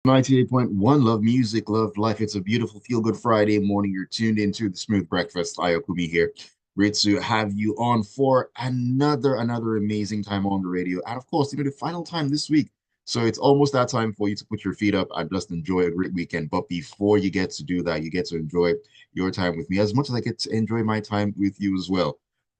98.1 Love music, love life. It's a beautiful feel-good Friday morning. You're tuned into the Smooth Breakfast. Ayokunmi here. Great to have you on for another amazing time on the radio. And of course, the final time this week. So it's almost that time for you to put your feet up and just enjoy a great weekend. But before you get to do that, you get to enjoy your time with me as much as I get to enjoy my time with you as well.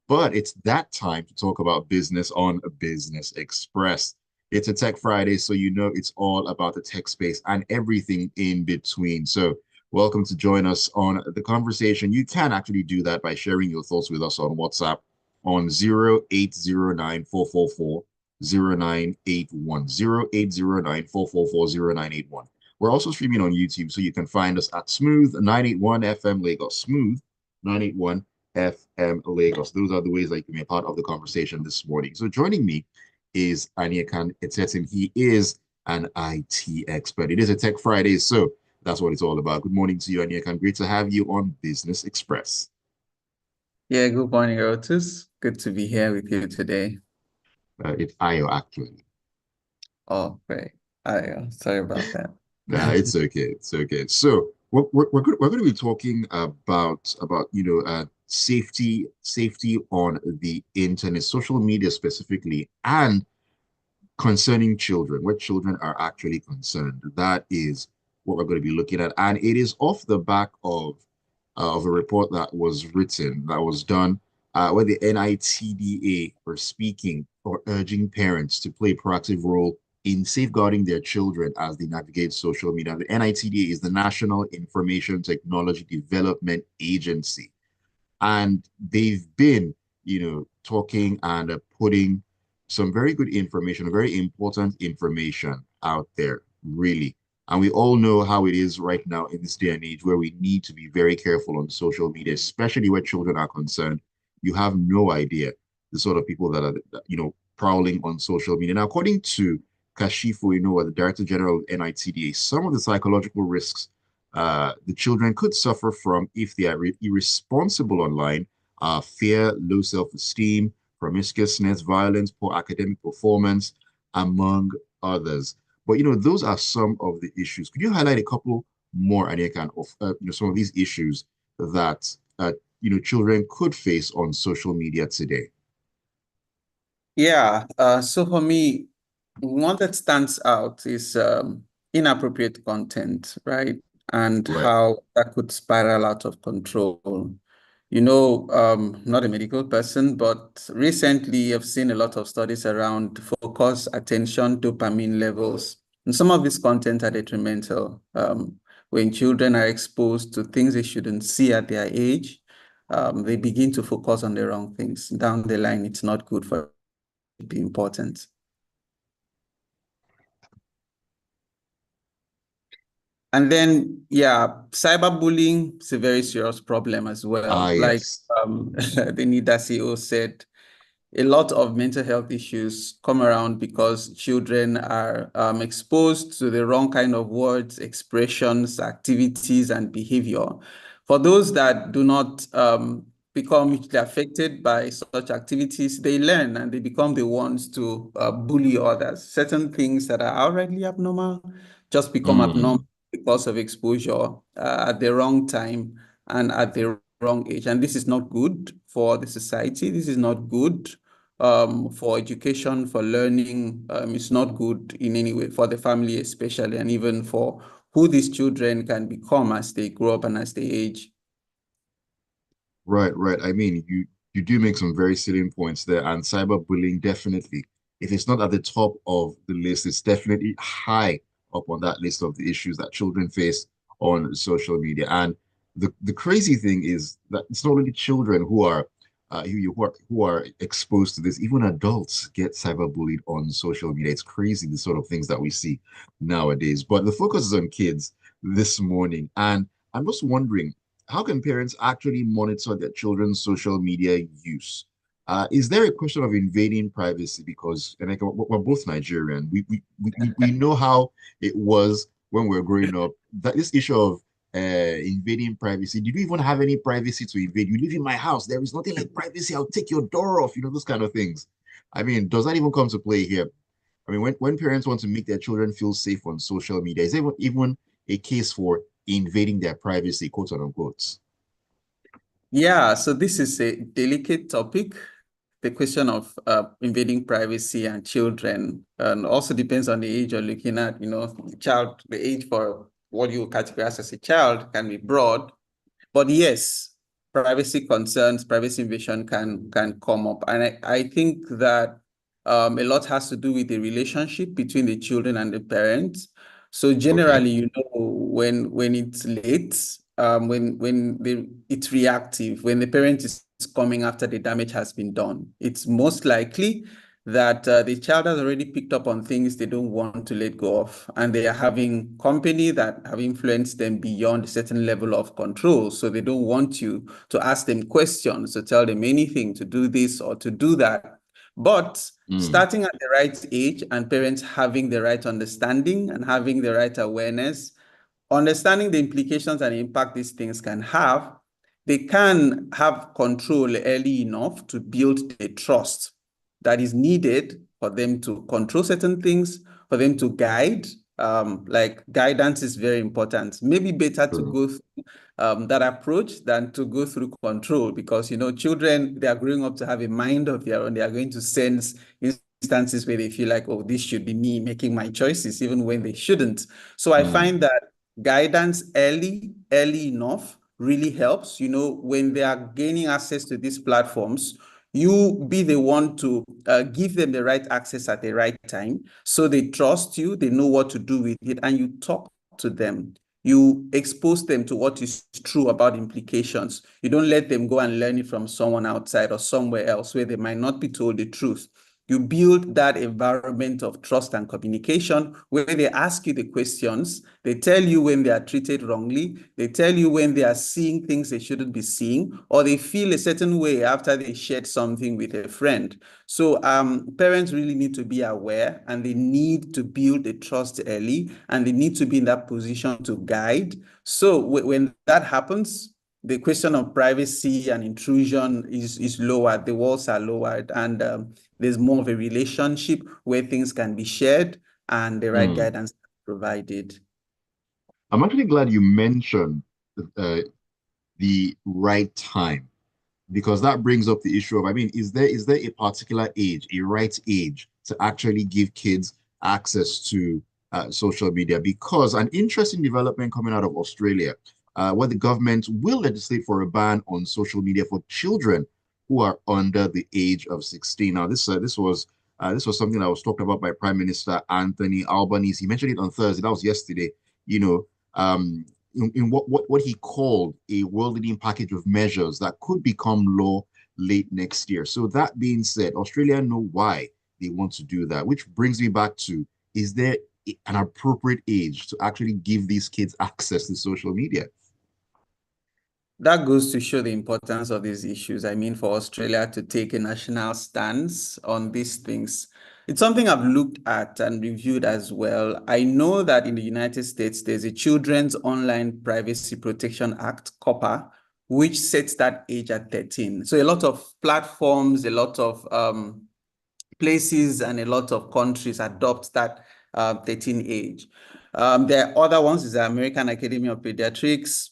But it's that time to talk about business on Business Express. It's a Tech Friday, so you know it's all about the tech space and everything in between. So, welcome to join us on the conversation. You can actually do that by sharing your thoughts with us on WhatsApp on 0809 444 0981 0809 444 0981. We're also streaming on YouTube, so you can find us at Smooth 981 FM Lagos. Smooth 981 FM Lagos. Those are the ways that you can be a part of the conversation this morning. So, joining me is Aniekan Etetim. He is an IT expert. It is a Tech Friday, so that's what it's all about. Good morning to you, Aniekan. Great to have you on Business Express. Yeah, good morning, Otis. Good to be here with you today. It's Ayo, actually. Oh, great. Sorry about that. Nah, it's okay. It's okay. So we're going to be talking about safety on the internet, social media specifically, and concerning children, where children are actually concerned. That is what we're going to be looking at. And it is off the back of a report that was written, that was done, where the NITDA were speaking or urging parents to play a proactive role in safeguarding their children as they navigate social media. The NITDA is the National Information Technology Development Agency. And they've been, talking and putting some very good information, very important information out there, really. And we all know how it is right now in this day and age where we need to be very careful on social media, especially where children are concerned. You have no idea the sort of people that are, prowling on social media. Now, according to Kashifu Inoue, the Director General of NITDA, some of the psychological risks the children could suffer from if they are irresponsible online are fear, low self-esteem, promiscuousness, violence, poor academic performance, among others. But those are some of the issues. Could you highlight a couple more, Aniekan, of some of these issues that children could face on social media today? Yeah, so for me, one that stands out is inappropriate content, right? And Right. how that could spiral out of control. Not a medical person, but recently I've seen a lot of studies around focus, attention, dopamine levels. And some of this content are detrimental. When children are exposed to things they shouldn't see at their age, they begin to focus on the wrong things. Down the line, it's not good for it to be important. And then, yeah, cyberbullying is a very serious problem as Ah, well. Like yes. the NITDA CEO said, a lot of mental health issues come around because children are exposed to the wrong kind of words, expressions, activities, and behavior. For those that do not become hugely affected by such activities, they learn and they become the ones to bully others. Certain things that are already abnormal just become abnormal Mm. because of exposure at the wrong time and at the wrong age. And this is not good for the society. This is not good for education, for learning. It's not good in any way for the family, especially, and even for who these children can become as they grow up and as they age. Right, right. I mean, you do make some very salient points there, and cyberbullying definitely, if it's not at the top of the list, it's definitely high up on that list of the issues that children face on social media. And the crazy thing is that it's not only children who are exposed to this, even adults get cyberbullied on social media. It's crazy the sort of things that we see nowadays. But the focus is on kids this morning, and I'm just wondering how can parents actually monitor their children's social media use? Is there a question of invading privacy? Because and like, we're both Nigerian. We know how it was when we were growing up. That this issue of invading privacy. Did you even have any privacy to invade? You live in my house. There is nothing like privacy. I'll take your door off. Those kind of things. I mean, does that even come to play here I mean, when parents want to make their children feel safe on social media, is there even a case for invading their privacy, quote unquote? Yeah, so this is a delicate topic. The question of invading privacy and children, and also depends on the age you're looking at. The age for what you categorize as a child can be broad, but yes, privacy concerns, privacy invasion can come up. And I think that a lot has to do with the relationship between the children and the parents. So Okay. generally, when it's late, it's reactive, when the parent is coming after the damage has been done, it's most likely that the child has already picked up on things they don't want to let go of, and they are having company that have influenced them beyond a certain level of control. So they don't want you to ask them questions, to tell them anything, to do this or to do that. But Mm, starting at the right age and parents having the right understanding and having the right awareness, understanding the implications and impact these things can have, they can have control early enough to build the trust that is needed for them to control certain things, for them to guide. Like guidance is very important. Maybe better to true. go through that approach than to go through control, because children, they are growing up to have a mind of their own. They are going to sense instances where they feel like, oh, this should be me making my choices, even when they shouldn't. So I Mm, find that guidance early enough really helps. When they are gaining access to these platforms, you be the one to give them the right access at the right time, so they trust you, they know what to do with it, and you talk to them. You expose them to what is true about implications. You don't let them go and learn it from someone outside or somewhere else where they might not be told the truth. You build that environment of trust and communication where they ask you the questions. They tell you when they are treated wrongly. They tell you when they are seeing things they shouldn't be seeing, or they feel a certain way after they shared something with a friend. So parents really need to be aware, and they need to build the trust early, and they need to be in that position to guide. So when that happens, the question of privacy and intrusion is lowered, the walls are lowered, and there's more of a relationship where things can be shared and the right mm. guidance provided. I'm actually glad you mentioned uh, the right time, because that brings up the issue of, I mean, is there a particular age, a right age to actually give kids access to social media? Because an interesting development coming out of Australia, where the government will legislate for a ban on social media for children who are under the age of 16. Now, this was something that was talked about by Prime Minister Anthony Albanese. He mentioned it on Thursday. That was yesterday. You know, in what he called a world-leading package of measures that could become law late next year. So that being said, Australia know why they want to do that, which brings me back to, is there an appropriate age to actually give these kids access to social media? That goes to show the importance of these issues. I mean, for Australia to take a national stance on these things, it's something I've looked at and reviewed as well. I know that in the United States, there's a Children's Online Privacy Protection Act, COPPA, which sets that age at 13. So a lot of platforms, a lot of places, and a lot of countries adopt that 13 age. There are other ones, is the American Academy of Pediatrics,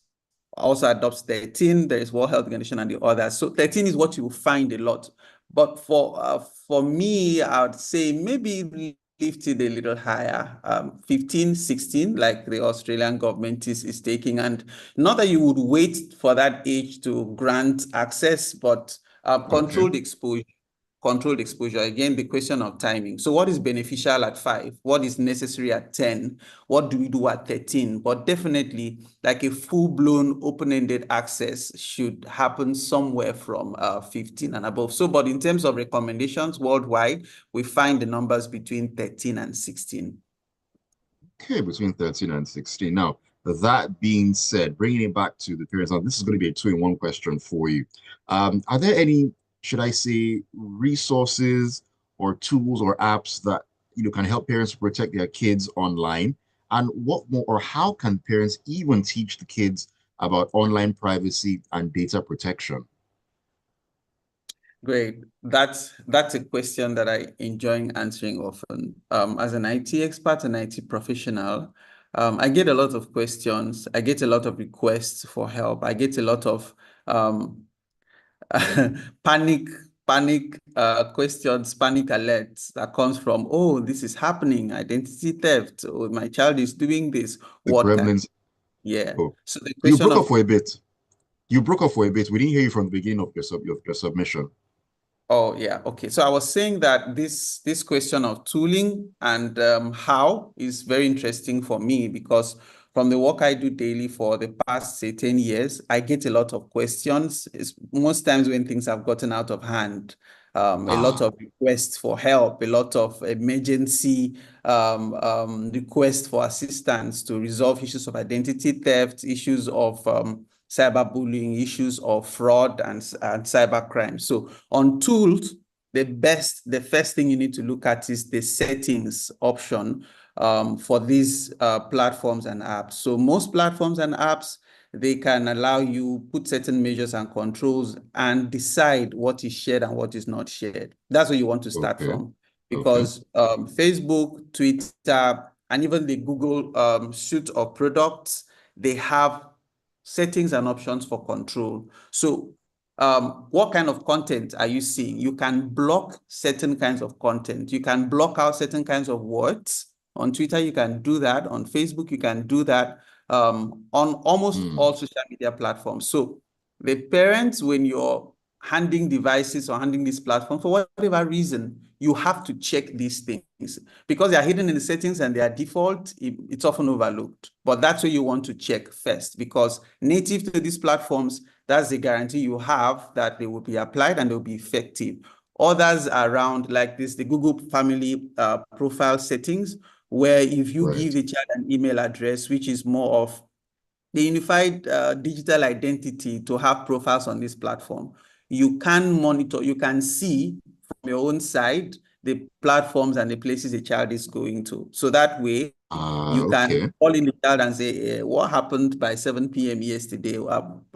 also adopts 13. There is World Health Organization and the others. So 13 is what you will find a lot. But for me, I would say maybe lift it a little higher, 15, 16, like the Australian government is taking. And not that you would wait for that age to grant access, but Okay. controlled exposure. Again, the question of timing. So what is beneficial at 5? What is necessary at 10? What do we do at 13? But definitely, like a full-blown open-ended access should happen somewhere from 15 and above. So, but in terms of recommendations worldwide, we find the numbers between 13 and 16. Okay, between 13 and 16. Now, that being said, bringing it back to the parents, now this is going to be a two-in-one question for you. Are there any, should I say, resources or tools or apps that can help parents protect their kids online? And what more, or how can parents even teach the kids about online privacy and data protection? Great. That's a question that I enjoy answering often. As an IT expert and IT professional, I get a lot of questions. I get a lot of requests for help. I get a lot of um, panic, questions, panic alerts that comes from, oh, this is happening, identity theft, oh, my child is doing this. The What can, gremlins. yeah. Oh, So the you question broke up of for a bit. You broke up for a bit. We didn't hear you from the beginning of your submission. Oh, yeah. Okay. So I was saying that this question of tooling and how is very interesting for me because from the work I do daily for the past, say, 10 years, I get a lot of questions. It's most times when things have gotten out of hand, a lot Ah, of requests for help, a lot of emergency requests for assistance to resolve issues of identity theft, issues of cyberbullying, issues of fraud and cybercrime. So on tools, the first thing you need to look at is the settings option for these platforms and apps. So most platforms and apps, they can allow you put certain measures and controls and decide what is shared and what is not shared. That's where you want to start okay. from Okay. because Facebook, Twitter, and even the Google suite of products, they have settings and options for control. So what kind of content are you seeing? You can block certain kinds of content. You can block out certain kinds of words. On Twitter, you can do that. On Facebook, you can do that. On almost Hmm. all social media platforms. So the parents, when you're handing devices or handing this platform, for whatever reason, you have to check these things because they are hidden in the settings and they are default, it's often overlooked. But that's what you want to check first because native to these platforms, that's the guarantee you have that they will be applied and they'll be effective. Others around like this, the Google family profile settings, where if you give Right. the child an email address, which is more of the unified digital identity to have profiles on this platform, you can monitor, you can see from your own side the platforms and the places a child is going to. So that way, Ah, you can okay. call in the child and say, what happened by 7 p.m. yesterday,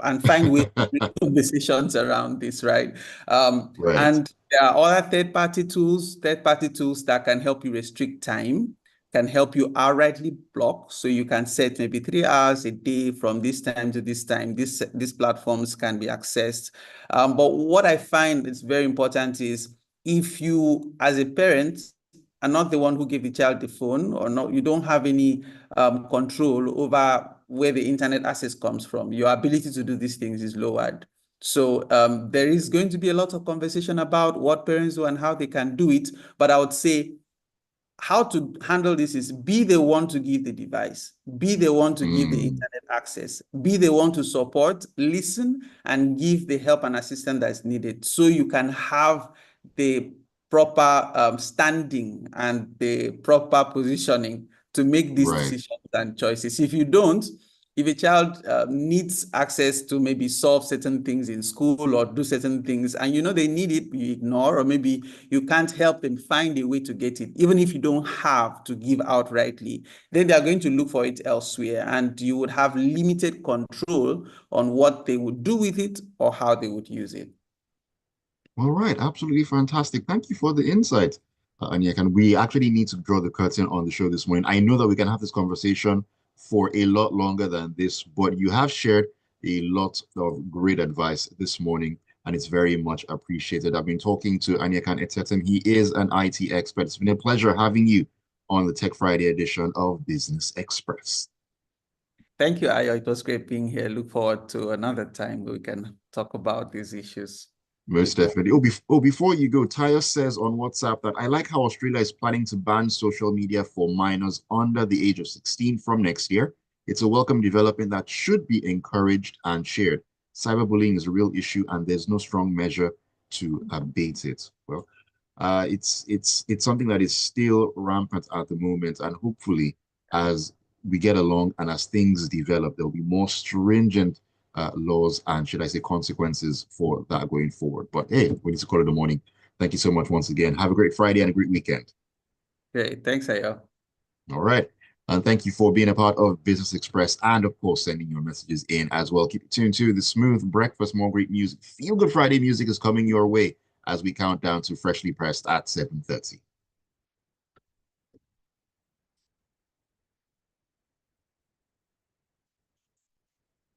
and find ways to bring conversations around this, right? Right. And there are other third-party tools that can help you restrict time, can help you outrightly block. So you can set maybe 3 hours a day from this time to this time. These platforms can be accessed. But what I find is very important is if you, as a parent, are not the one who gave the child the phone or not, you don't have any control over where the internet access comes from. Your ability to do these things is lowered. So there is going to be a lot of conversation about what parents do and how they can do it. But I would say how to handle this is be the one to give the device, be the one to give the Hmm. internet access, be the one to support, listen, and give the help and assistance that is needed so you can have the proper standing and the proper positioning to make these Right. decisions and choices. If you don't, if a child needs access to maybe solve certain things in school or do certain things, and you know they need it, you ignore, or maybe you can't help them find a way to get it, even if you don't have to give outrightly, then they are going to look for it elsewhere, and you would have limited control on what they would do with it or how they would use it. All right. Absolutely fantastic. Thank you for the insight, Aniekan. We actually need to draw the curtain on the show this morning. I know that we can have this conversation for a lot longer than this, but you have shared a lot of great advice this morning, and it's very much appreciated. I've been talking to Aniekan Etetim. He is an IT expert. It's been a pleasure having you on the Tech Friday edition of Business Express. Thank you, Ayo. It was great being here. Look forward to another time we can talk about these issues a Most bit more. definitely. Before you go, Tyus says on WhatsApp that I like how Australia is planning to ban social media for minors under the age of 16 from next year. It's a welcome development that should be encouraged and shared. Cyberbullying is a real issue, and there's no strong measure to abate it. Well, it's something that is still rampant at the moment, and hopefully, as we get along and as things develop, there'll be more stringent laws and, should I say, consequences for that going forward. But hey, we need to call it a morning. Thank you so much once again. Have a great Friday and a great weekend. Great. Thanks, Ayo. All right. And thank you for being a part of Business Express and, of course, sending your messages in as well. Keep it tuned to the smooth breakfast, more great music. Feel Good Friday music is coming your way as we count down to Freshly Pressed at 7:30.